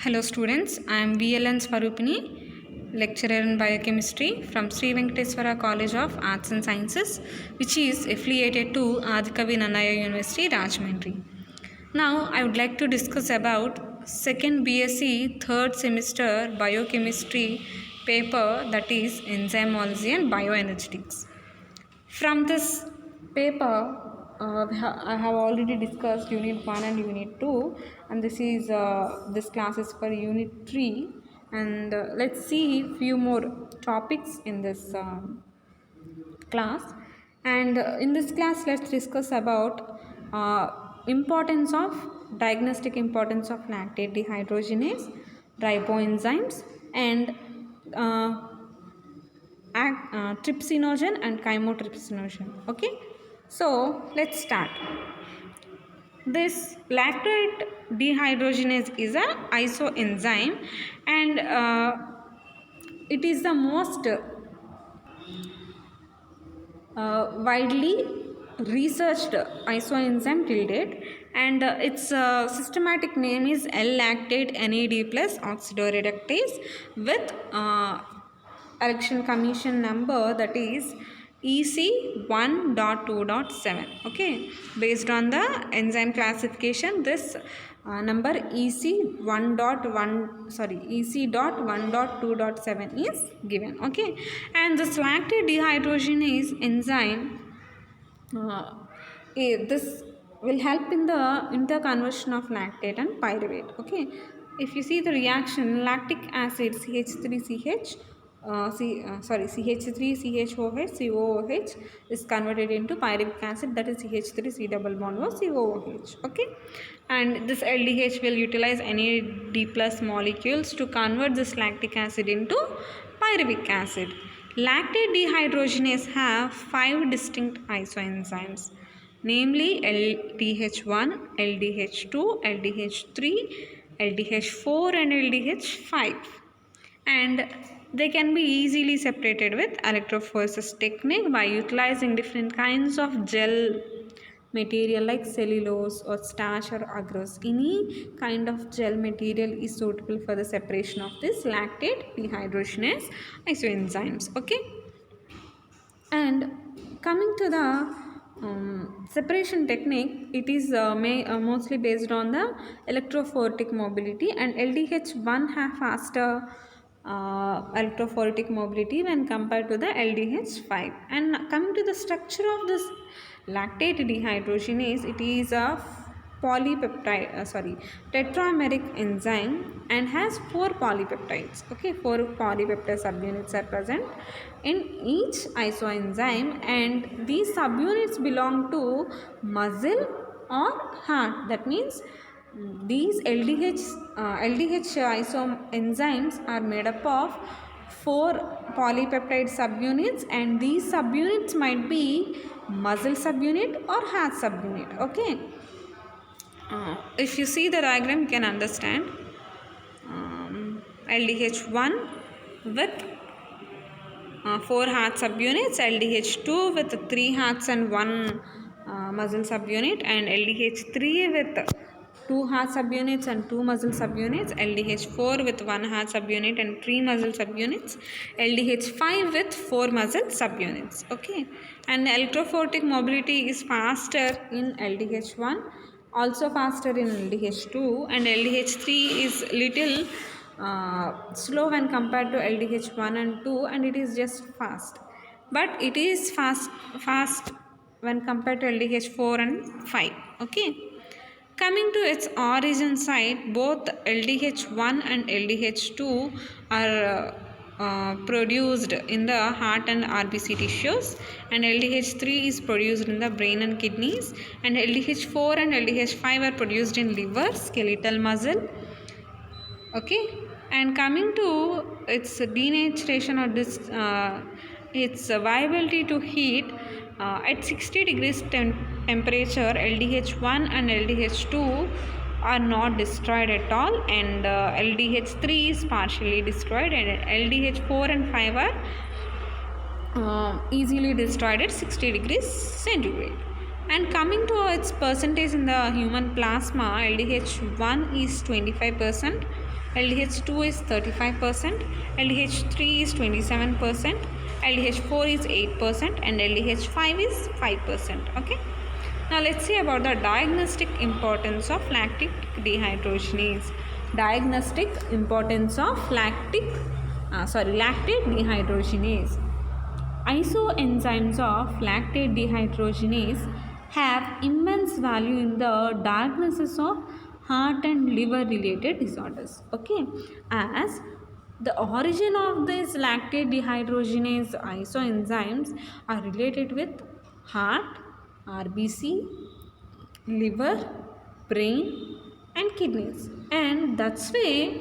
Hello students, I am VLN Swarupini, lecturer in biochemistry from Sri Venkateswara College of Arts and Sciences, which is affiliated to Adikavi Nannaya University, Rajahmundry. Now I would like to discuss about second BSc third semester biochemistry paper, that is enzymology and bioenergetics. From this paper, I have already discussed Unit 1 and Unit 2, and this class is for Unit 3. And let's see few more topics in this class. And in this class, let's discuss about importance of diagnostic importance of lactate dehydrogenase, riboenzymes, and trypsinogen and chymotrypsinogen. Okay, so let's start. This lactate dehydrogenase is a isoenzyme, and it is the most widely researched isoenzyme till date, and its systematic name is L-lactate NAD plus oxidoreductase with election commission number, that is EC1.2.7. okay, based on the enzyme classification, this number EC.1.2.7 is given. Okay, and this lactate dehydrogenase enzyme, this will help in the interconversion of lactate and pyruvate. Okay, if you see the reaction, lactic acid CH3CH CH3CHOH COOH is converted into pyruvic acid, that is CH3C double bond O COOH. Okay, and this LDH will utilize NAD plus molecules to convert this lactic acid into pyruvic acid. Lactate dehydrogenase have 5 distinct isoenzymes, namely LDH1, LDH2, LDH3, LDH4 and LDH5, and they can be easily separated with electrophoresis technique by utilizing different kinds of gel material like cellulose or starch or agarose. Any kind of gel material is suitable for the separation of this lactate dehydrogenase isoenzymes. Okay, and coming to the separation technique, it is mostly based on the electrophoretic mobility, and LDH1 have faster electrophoretic mobility when compared to the LDH5. And coming to the structure of this lactate dehydrogenase, it is a tetrameric enzyme and has 4 polypeptides. Okay, 4 polypeptide subunits are present in each isoenzyme, and these subunits belong to muscle or heart. That means these LDH isoenzymes are made up of 4 polypeptide subunits, and these subunits might be muscle subunit or heart subunit. Okay, if you see the diagram, you can understand. LDH1 with 4 heart subunits, LDH2 with 3 hearts and 1 muscle subunit, and LDH3 with 2 heart subunits and 2 muscle subunits, LDH4 with 1 heart subunit and 3 muscle subunits, LDH5 with 4 muscle subunits. Okay, and electrophoretic mobility is faster in LDH1, also faster in LDH2, and LDH3 is little slow when compared to LDH1 and 2, and it is just fast, but it is fast when compared to LDH4 and 5. Okay, coming to its origin site, both LDH1 and LDH2 are produced in the heart and RBC tissues, and LDH3 is produced in the brain and kidneys, and LDH4 and LDH5 are produced in liver, skeletal muscle. Okay, and coming to its denaturation or its viability to heat, at 60 degrees temperature, LDH1 and LDH2 are not destroyed at all, and LDH3 is partially destroyed, and LDH4 and 5 are easily destroyed at 60 degrees centigrade. And coming to its percentage in the human plasma, LDH1 is 25%, LDH2 is 35%, LDH3 is 27%, LDH4 is 8%, and LDH5 is 5%. Okay. Now let's see about the diagnostic importance of lactate dehydrogenase. Diagnostic importance of lactate dehydrogenase. Isoenzymes of lactate dehydrogenase have immense value in the diagnosis of heart and liver related disorders. Okay, as the origin of these lactate dehydrogenase isoenzymes are related with heart, RBC, liver, brain, and kidneys, and that's why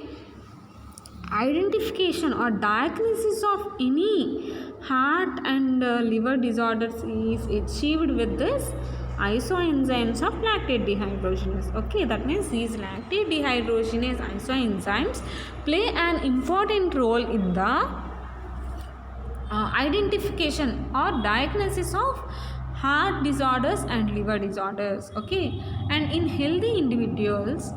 identification or diagnosis of any heart and liver disorders is achieved with this isoenzymes of lactate dehydrogenase. Okay, that means these lactate dehydrogenase isoenzymes play an important role in the identification or diagnosis of heart disorders and liver disorders. Okay, and in healthy individuals,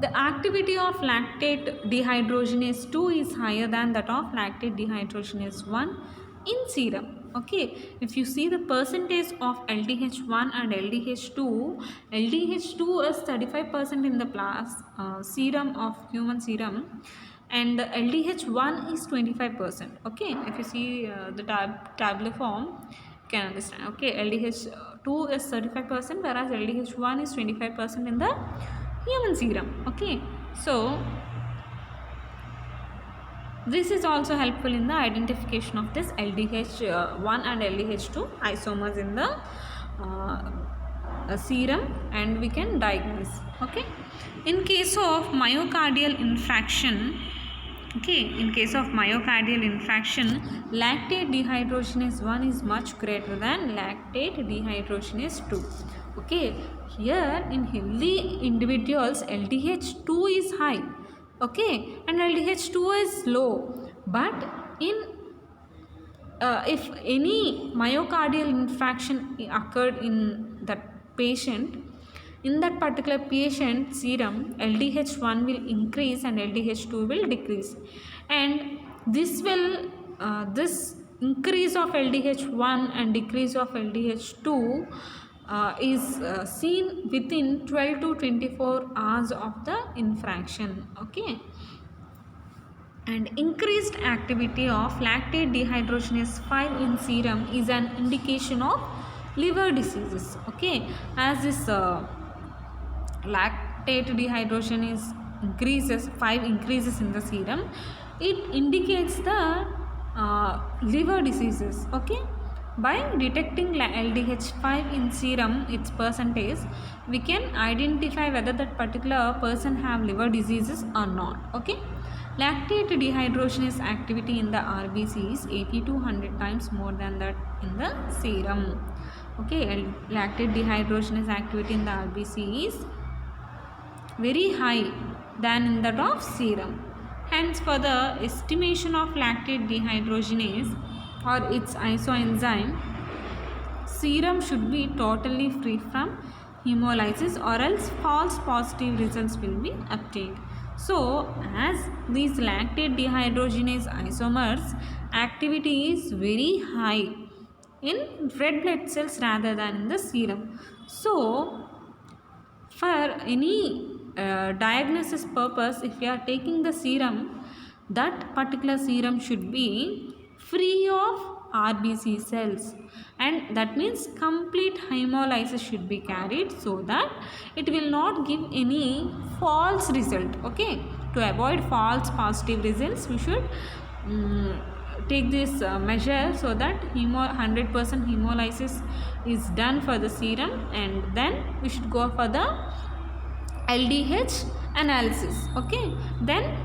the activity of lactate dehydrogenase 2 is higher than that of lactate dehydrogenase 1 in serum. Okay, if you see the percentage of LDH1 and LDH2, LDH2 is 35% in the serum of human serum, and the LDH1 is 25%. Okay, if you see the tabular form, you can understand. Okay, LDH2 is 35%, whereas LDH1 is 25% in the human serum. Okay, so this is also helpful in the identification of this LDH1 and LDH2 isomers in the serum, and we can diagnose. Okay, in case of myocardial infarction, lactate dehydrogenase 1 is much greater than lactate dehydrogenase 2. Okay, here in healthy individuals LDH2 is high, okay, and LDH2 is low, but in if any myocardial infarction occurred in that patient, in that particular patient serum, LDH1 will increase and LDH2 will decrease, and this increase of LDH1 and decrease of LDH2 is seen within 12 to 24 hours of the infraction. Okay, and increased activity of lactate dehydrogenase 5 in serum is an indication of liver diseases. Okay, as this lactate dehydrogenase increases in the serum, it indicates the liver diseases. Okay, by detecting LDH5 in serum, its percentage, we can identify whether that particular person have liver diseases or not. Okay, lactate dehydrogenase activity in the RBC is 80 to 100 times more than that in the serum. Okay, lactate dehydrogenase activity in the RBC is very high than in that of serum. Hence, for the estimation of lactate dehydrogenase or its isoenzyme, serum should be totally free from hemolysis, or else false positive results will be obtained. So, as these lactate dehydrogenase isomers activity is very high in red blood cells rather than in the serum. So, for any diagnosis purpose, if you are taking the serum, that particular serum should be free of RBC cells, and that means complete hemolysis should be carried so that it will not give any false result. Okay, to avoid false positive results, we should take this measure so that 100% hemolysis is done for the serum, and then we should go for the LDH analysis. Okay, then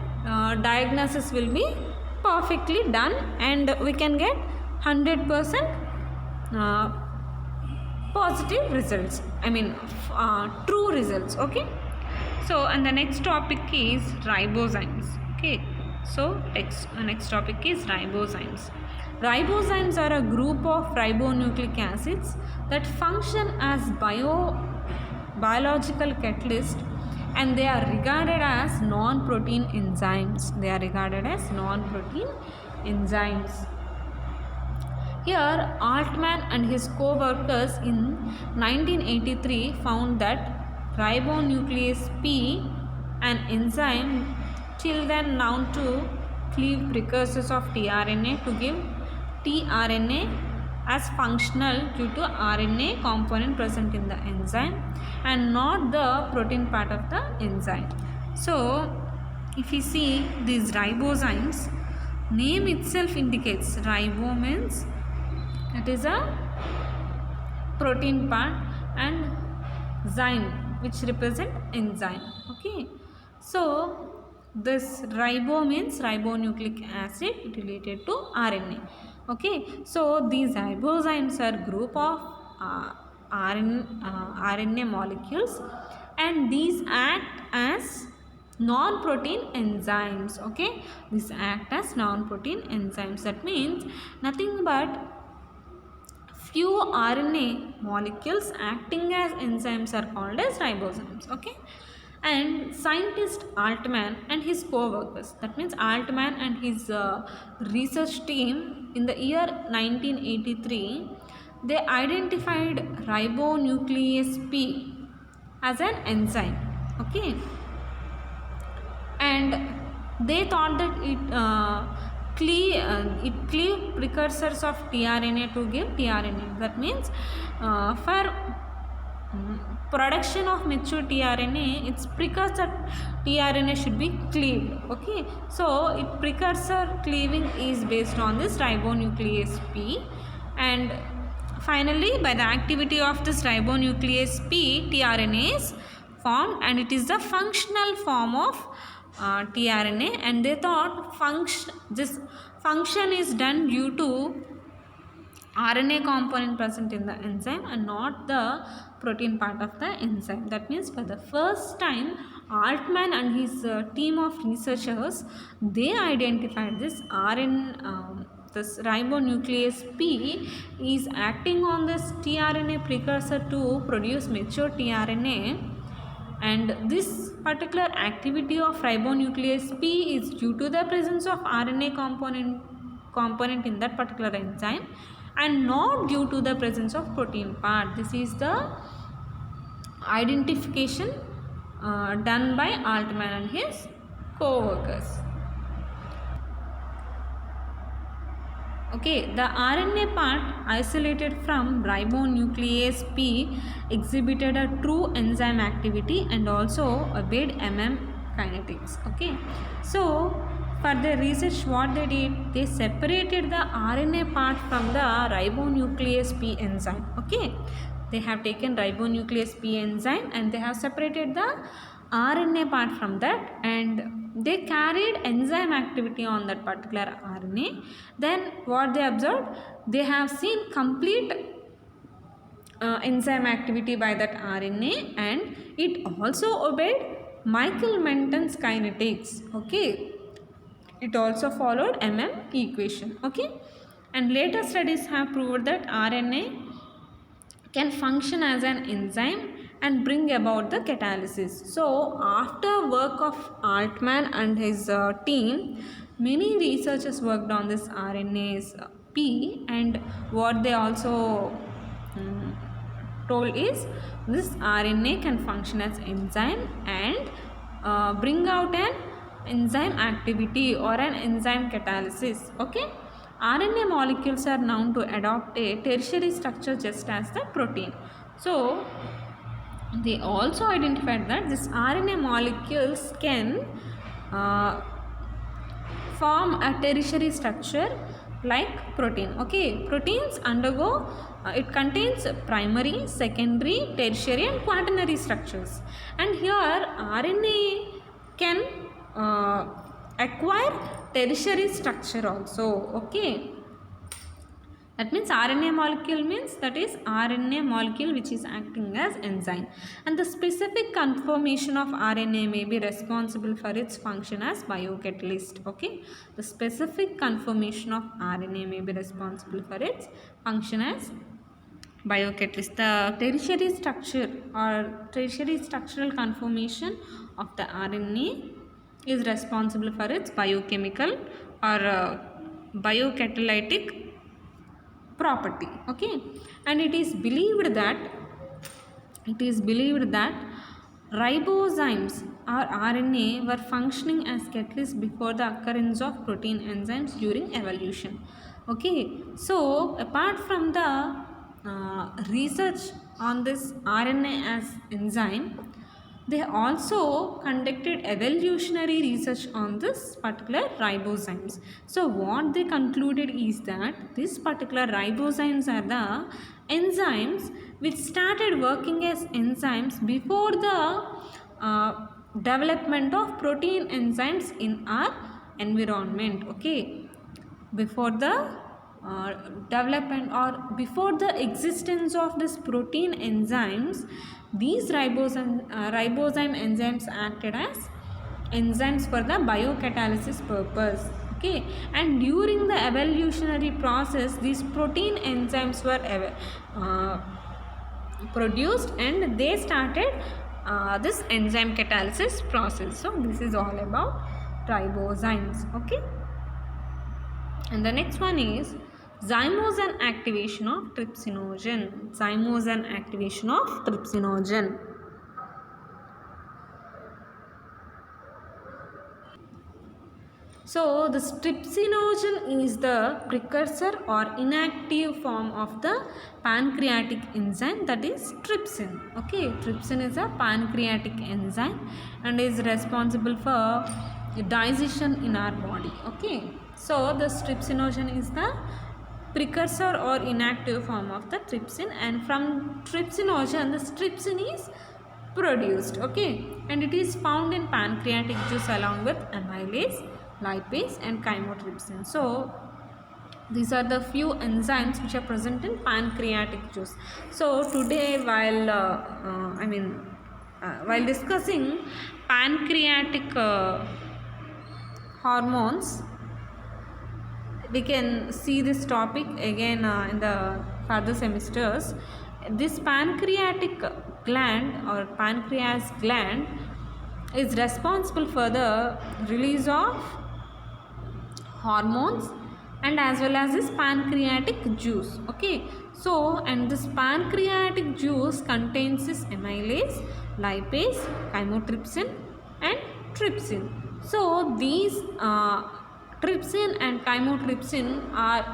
diagnosis will be perfectly done and we can get 100% positive results, true results. Okay, so and the next topic is ribozymes. Okay, so next topic is ribozymes. Ribozymes are a group of ribonucleic acids that function as biological catalysts, and they are regarded as non-protein enzymes. They are regarded as non-protein enzymes. Here, Altman and his co-workers in 1983 found that ribonuclease P, an enzyme till then known to cleave precursors of tRNA to give tRNA as functional due to RNA component present in the enzyme and not the protein part of the enzyme. So, if you see these ribozymes, name itself indicates ribo means it is a protein part and zyme which represent enzyme. Okay, so this ribo means ribonucleic acid related to RNA. Okay, so these ribozymes are group of RNA molecules, and these act as non-protein enzymes. Okay, these act as non-protein enzymes. That means nothing but few RNA molecules acting as enzymes are called as ribozymes. Okay, and scientist Altman and his co-workers, that means Altman and his research team, in the year 1983 they identified ribonuclease P as an enzyme. Okay, and they thought that it cleave precursors of tRNA to give tRNA. That means for production of mature tRNA, its precursor tRNA should be cleaved. Okay, so precursor cleaving is based on this ribonuclease P, and finally by the activity of this ribonuclease P, tRNA is formed, and it is the functional form of tRNA, and they thought this function is done due to RNA component present in the enzyme and not the protein part of the enzyme. That means for the first time Altman and his team of researchers, they identified this this ribonuclease P is acting on this tRNA precursor to produce mature tRNA, and this particular activity of ribonuclease P is due to the presence of RNA component in that particular enzyme and not due to the presence of protein part. This is the identification done by Altman and his co-workers. Okay, the RNA part isolated from ribonuclease P exhibited a true enzyme activity and also obeyed kinetics. Okay, so for their research, what they did, they separated the RNA part from the ribonuclease P enzyme. Okay, they have taken ribonuclease P enzyme and they have separated the RNA part from that, and they carried enzyme activity on that particular RNA. Then what they observed, they have seen complete enzyme activity by that RNA, and it also obeyed Michael-Menton's kinetics. Okay, it also followed equation. Okay, and later studies have proved that RNA can function as an enzyme and bring about the catalysis. So after work of Altman and his team, many researchers worked on this RNase P, and what they also told is this RNA can function as enzyme and bring out an enzyme activity or an enzyme catalysis. Okay, RNA molecules are known to adopt a tertiary structure just as the protein. So they also identified that this RNA molecules can form a tertiary structure like protein. Okay, proteins undergo it contains primary, secondary, tertiary and quaternary structures, and here RNA can acquire tertiary structure also. Okay, That means RNA molecule means that is RNA molecule which is acting as enzyme, and the specific conformation of RNA may be responsible for its function as biocatalyst. Okay, the specific conformation of RNA may be responsible for its function as biocatalyst. The tertiary structure or tertiary structural conformation of the RNA is responsible for its biochemical or biocatalytic property. Okay, and it is believed that ribozymes or RNA were functioning as catalysts before the occurrence of protein enzymes during evolution. Okay, so apart from the research on this RNA as enzyme, they also conducted evolutionary research on this particular ribozymes. So what they concluded is that this particular ribozymes are the enzymes which started working as enzymes before the development of protein enzymes in our environment. Okay, before the development or before the existence of this protein enzymes, these ribozyme enzymes acted as enzymes for the biocatalysis purpose. Okay, and during the evolutionary process, these protein enzymes were produced and they started this enzyme catalysis process. So this is all about ribozymes. Okay, and the next one is zymogen activation of trypsinogen. Zymogen activation of trypsinogen. So the trypsinogen is the precursor or inactive form of the pancreatic enzyme, that is trypsin. Okay, trypsin is a pancreatic enzyme and is responsible for digestion in our body. Okay, so the trypsinogen is the precursor or inactive form of the trypsin, and from trypsinogen the trypsin is produced. Okay, and it is found in pancreatic juice along with amylase, lipase and chymotrypsin. So these are the few enzymes which are present in pancreatic juice. So today while discussing pancreatic hormones, we can see this topic again in the further semesters. This pancreatic gland or pancreas gland is responsible for the release of hormones and as well as this pancreatic juice. Okay, so and this pancreatic juice contains this amylase, lipase, chymotrypsin and trypsin. So these trypsin and chymotrypsin are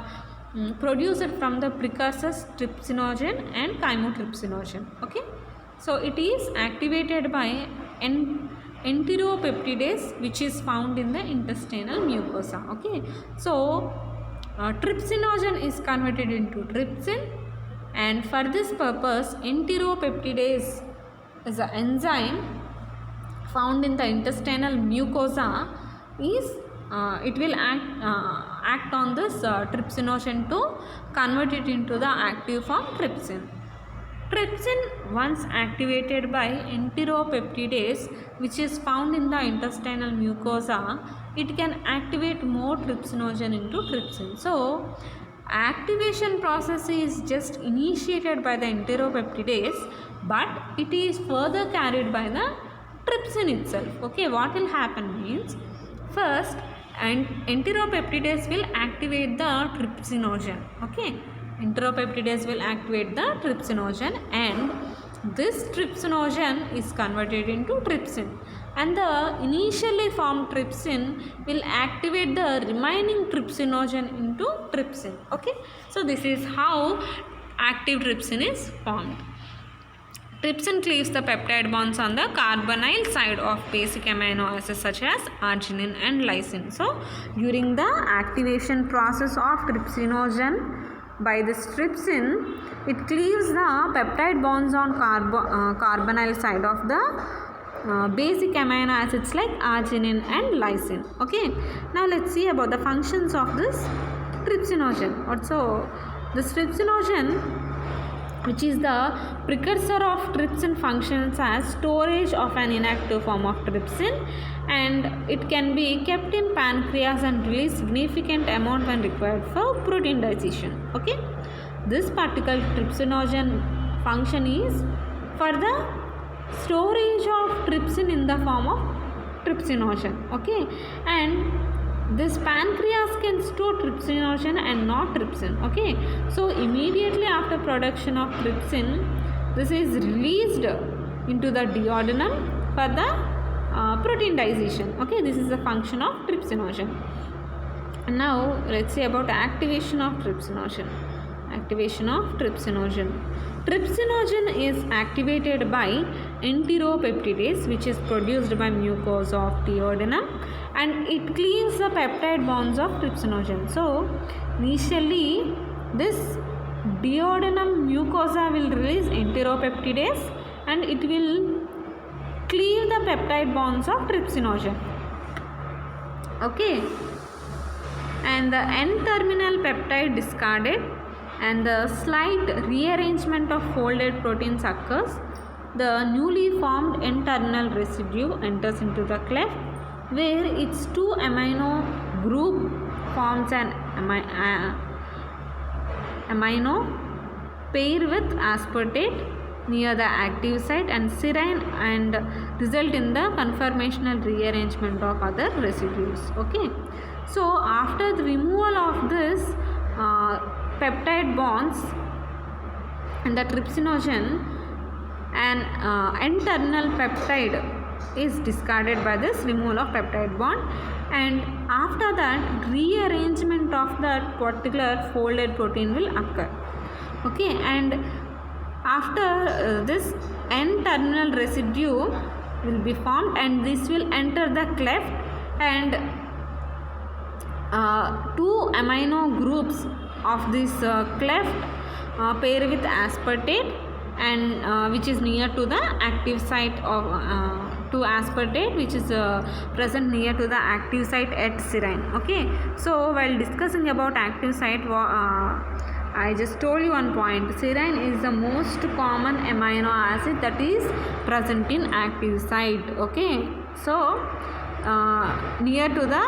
produced from the precursors trypsinogen and chymotrypsinogen. Okay, so it is activated by enteropeptidase which is found in the intestinal mucosa. Okay, so trypsinogen is converted into trypsin, and for this purpose enteropeptidase is an enzyme found in the intestinal mucosa is it will act on this trypsinogen to convert it into the active form trypsin. Trypsin, once activated by enteropeptidase which is found in the intestinal mucosa, it can activate more trypsinogen into trypsin. So activation process is just initiated by the enteropeptidase, but it is further carried by the trypsin itself. Okay, what will happen means, first and enteropeptidase will activate the trypsinogen. Okay, enteropeptidase will activate the trypsinogen and this trypsinogen is converted into trypsin, and the initially formed trypsin will activate the remaining trypsinogen into trypsin. Okay, so this is how active trypsin is formed. Trypsin cleaves the peptide bonds on the carbonyl side of basic amino acids such as arginine and lysine. So during the activation process of trypsinogen by this trypsin, it cleaves the peptide bonds on carbonyl side of the basic amino acids like arginine and lysine. Okay, now let's see about the functions of this trypsinogen. Also This trypsinogen, which is the precursor of trypsin, functions as storage of an inactive form of trypsin, and it can be kept in pancreas and release significant amount when required for protein digestion. Okay, this particular trypsinogen function is for the storage of trypsin in the form of trypsinogen. Okay, and this pancreas can store trypsinogen and not trypsin. Okay, so immediately after production of trypsin, this is released into the duodenum for the protein digestion. Okay, this is the function of trypsinogen. Now let's see about activation of trypsinogen. Activation of trypsinogen. Trypsinogen is activated by enteropeptidase, which is produced by mucosa of duodenum, and it cleaves the peptide bonds of trypsinogen. So initially this duodenum mucosa will release enteropeptidase and it will cleave the peptide bonds of trypsinogen. Okay, and the N-terminal peptide discarded and the slight rearrangement of folded proteins occurs. The newly formed N-terminal residue enters into the cleft where its 2 amino group forms an amino pair with aspartate near the active site and serine and result in the conformational rearrangement of other residues. Okay, so after the removal of this peptide bonds and the trypsinogen, an N-terminal peptide is discarded by this removal of peptide bond, and after that rearrangement of that particular folded protein will occur. Okay, and after this N-terminal residue will be formed and this will enter the cleft, and 2 amino groups of this cleft pair with aspartate and which is near to the active site of to aspartate which is present near to the active site at serine. Okay, so while discussing about active site, I just told you one point. Serine is the most common amino acid that is present in active site. Okay, so near to the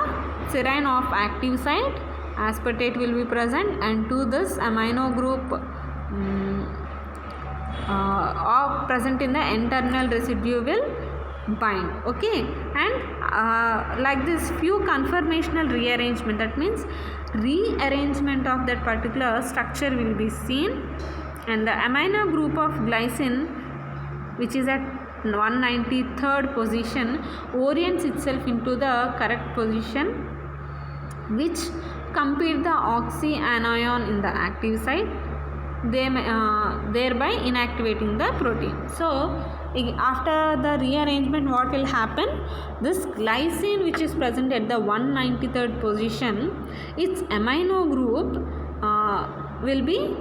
serine of active site, aspartate will be present, and to this amino group of present in the N-terminal residue will bind. Okay, and like this few conformational rearrangement, that means rearrangement of that particular structure will be seen, and the amino group of glycine which is at 193rd position orients itself into the correct position which compete the oxyanion in the active site, thereby inactivating the protein. So after the rearrangement, what will happen? This glycine which is present at the 193rd position, its amino group will be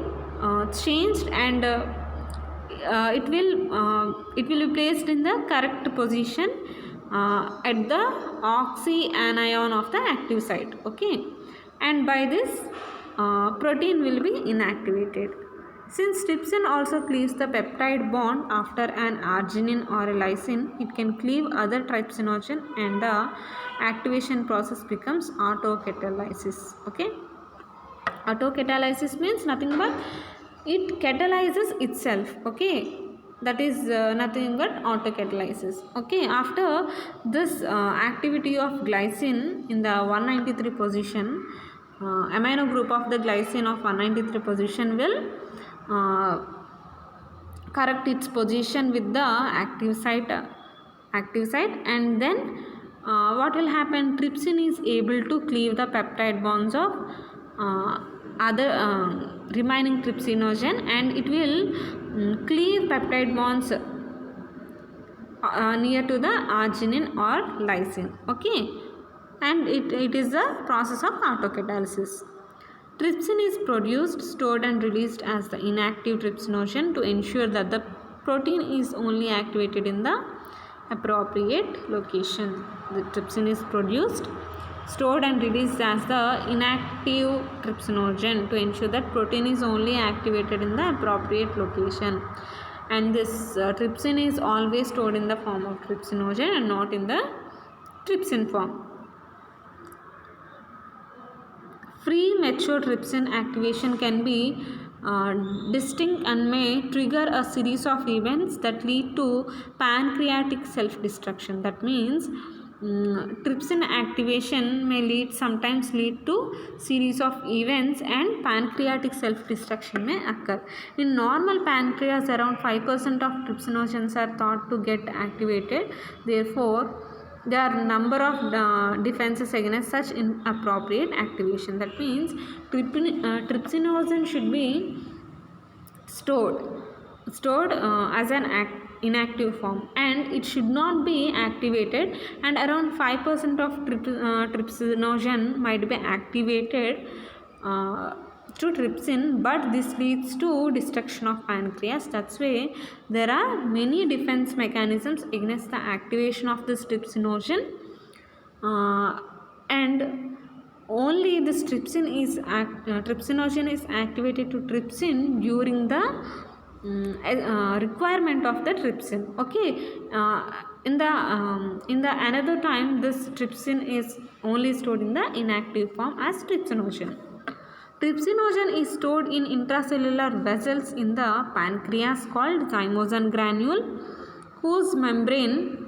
changed, and it will be placed in the correct position at the oxyanion of the active site. Okay, and by this protein will be inactivated. Since trypsin also cleaves the peptide bond after an arginine or a lysine, it can cleave other trypsinogen and the activation process becomes autocatalysis. Okay, autocatalysis means nothing but it catalyzes itself. Okay, that is nothing but autocatalysis. Okay, after this activity of glycine in the 193 position, amino group of the glycine of 193 position will correct its position with the active site, and then what will happen? Trypsin is able to cleave the peptide bonds of other remaining trypsinogen, and it will cleave peptide bonds near to the arginine or lysine. Okay, and it is the process of autocatalysis. Trypsin is produced, stored and released as the inactive trypsinogen to ensure that the protein is only activated in the appropriate location. The trypsin is produced, stored and released as the inactive trypsinogen to ensure that protein is only activated in the appropriate location. And this trypsin is always stored in the form of trypsinogen and not in the trypsin form. Free mature trypsin activation can be distinct and may trigger a series of events that lead to pancreatic self-destruction. That means trypsin activation may sometimes lead to series of events and pancreatic self-destruction may occur. In normal pancreas, around 5% of trypsinogens are thought to get activated. Therefore, there are number of defenses against such inappropriate activation. That means trypsinogen should be stored as an inactive form, and it should not be activated, and around 5% of trypsinogen might be activated to trypsin, but this leads to destruction of pancreas. That's why there are many defense mechanisms against the activation of this trypsinogen, and only this trypsinogen is activated to trypsin during the requirement of the trypsin. Okay, in the another time this trypsin is only stored in the inactive form as trypsinogen. Trypsinogen is stored in intracellular vessels in the pancreas called zymogen granule, whose membrane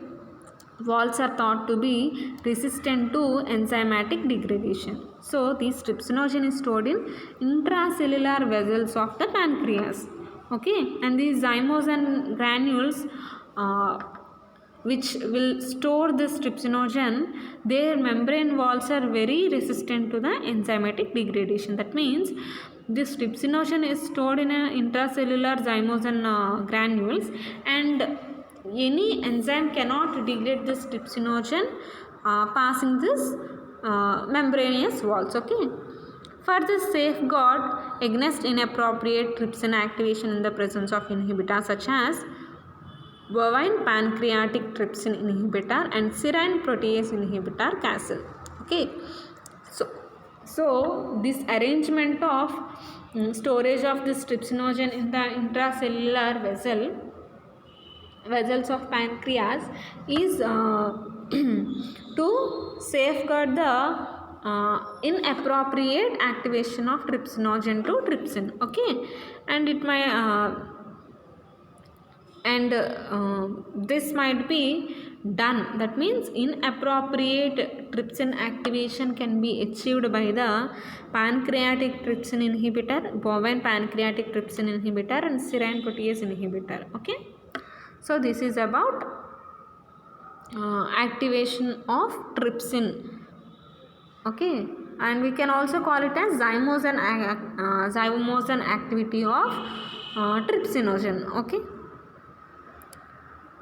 walls are thought to be resistant to enzymatic degradation. So, this trypsinogen is stored in intracellular vessels of the pancreas. Okay, and these zymogen granules which will store this trypsinogen, their membrane walls are very resistant to the enzymatic degradation. That means this trypsinogen is stored in a intracellular zymogen granules, and any enzyme cannot degrade this trypsinogen passing this membranous walls. Okay. For this safeguard against inappropriate trypsin activation in the presence of inhibitors such as bovine pancreatic trypsin inhibitor and serine protease inhibitor Castle. Okay, so this arrangement of storage of this trypsinogen in the intracellular vessels of pancreas is to safeguard the inappropriate activation of trypsinogen to trypsin. Okay, and it might this might be done. That means inappropriate trypsin activation can be achieved by the pancreatic trypsin inhibitor, bovine pancreatic trypsin inhibitor and serine protease inhibitor. Okay, so this is about activation of trypsin. Okay, and we can also call it as zymogen activity of trypsinogen. Okay,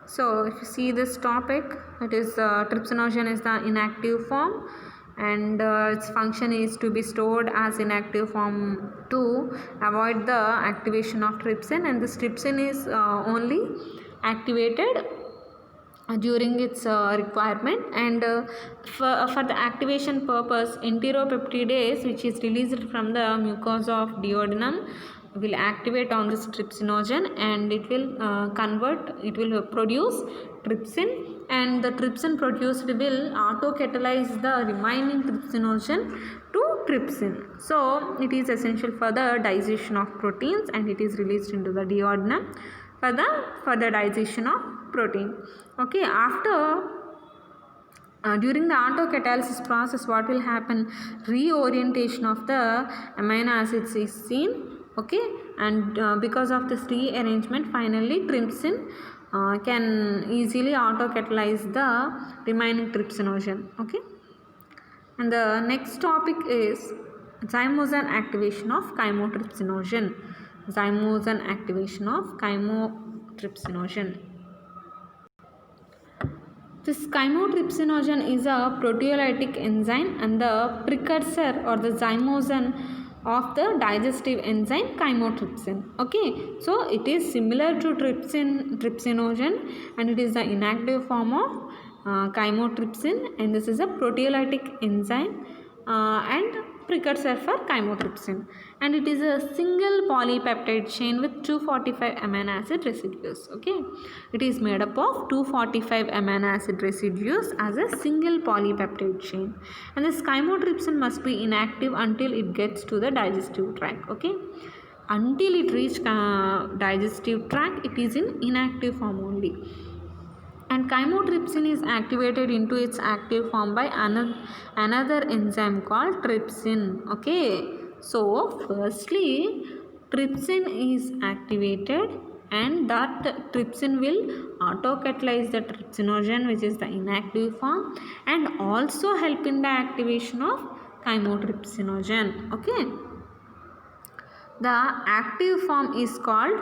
so if you see this topic, it is trypsinogen is the inactive form, and its function is to be stored as inactive form to avoid the activation of trypsin, and this trypsin is only activated during its requirement, and for the activation purpose, enteropeptidase, which is released from the mucosa of duodenum, will activate on this trypsinogen, and it will produce trypsin, and the trypsin produced will auto-catalyze the remaining trypsinogen to trypsin. So it is essential for the digestion of proteins, and it is released into the duodenum for the further digestion of protein. Okay, after during the autocatalysis process, what will happen? Reorientation of the amino acids is seen. Okay, and because of this rearrangement, finally trypsin can easily autocatalyze the remaining trypsinogen. Okay, and the next topic is zymogen activation of chymotrypsinogen. Zymogen activation of chymotrypsinogen. This chymotrypsinogen is a proteolytic enzyme and the precursor or the zymogen of the digestive enzyme chymotrypsin. Okay, so it is similar to trypsinogen, and it is the inactive form of chymotrypsin, and this is a proteolytic enzyme and precursor for chymotrypsin, and it is a single polypeptide chain with 245 amino acid residues. Okay, it is made up of 245 amino acid residues as a single polypeptide chain, and this chymotrypsin must be inactive until it gets to the digestive tract. Okay, until it reaches digestive tract, it is in inactive form only, and chymotrypsin is activated into its active form by another enzyme called trypsin. Okay, so firstly trypsin is activated, and that trypsin will autocatalyze the trypsinogen, which is the inactive form, and also help in the activation of chymotrypsinogen. Okay, the active form is called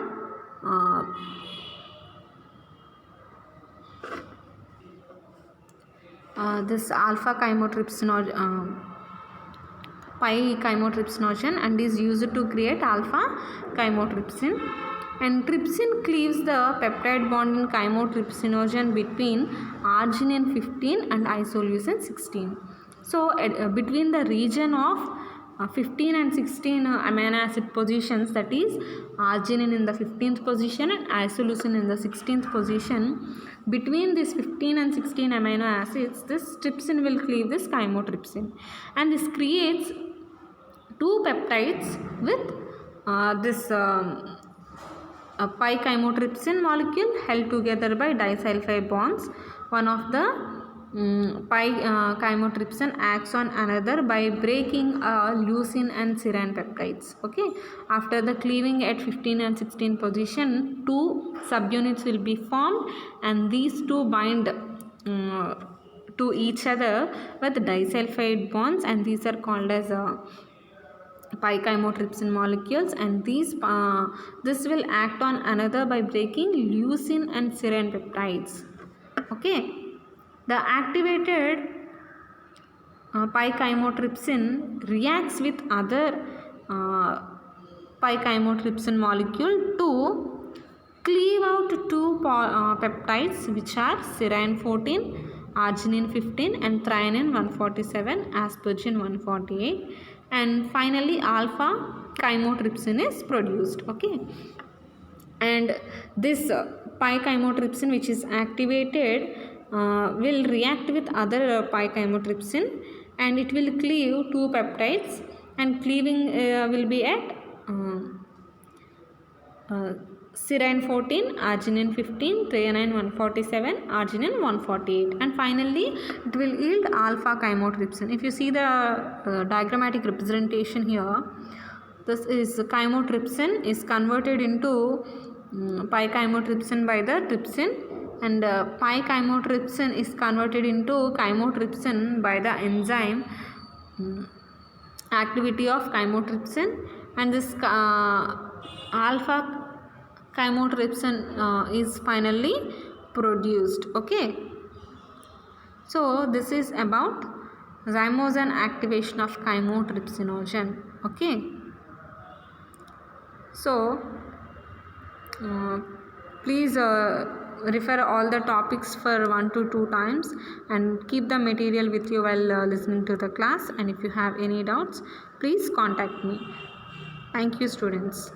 this alpha chymotrypsinogen, pi chymotrypsinogen, and is used to create alpha chymotrypsin. And trypsin cleaves the peptide bond in chymotrypsinogen between arginine 15 and isoleucine 16. So between the region of 15 and 16 amino acid positions, that is arginine in the 15th position and isoleucine in the 16th position, between these 15 and 16 amino acids, this trypsin will cleave this chymotrypsin, and this creates two peptides with this pi chymotrypsin molecule held together by disulfide bonds. One of the pi chymotrypsin acts on another by breaking leucine and serine peptides. Okay, after the cleaving at 15 and 16 position, two subunits will be formed, and these two bind to each other with disulfide bonds, and these are called as pi chymotrypsin molecules, and this will act on another by breaking leucine and serine peptides. Okay, the activated pi chymotrypsin reacts with other pi chymotrypsin molecule to cleave out two peptides, which are serine 14, arginine 15, and threonine 147, aspargine 148, and finally alpha chymotrypsin is produced. Okay, and this pi chymotrypsin, which is activated, will react with other pi chymotrypsin, and it will cleave two peptides, and cleaving will be at serine 14, arginine 15, threonine 147, arginine 148, and finally it will yield alpha chymotrypsin. If you see the diagrammatic representation here, this is chymotrypsin is converted into pi chymotrypsin by the trypsin, and pi chymotrypsin is converted into chymotrypsin by the enzyme activity of chymotrypsin, and this alpha chymotrypsin is finally produced. Okay, so this is about zymogen activation of chymotrypsinogen. Okay, so please refer all the topics for 1 to 2 times, and keep the material with you while listening to the class, and if you have any doubts, please contact me. Thank you, students.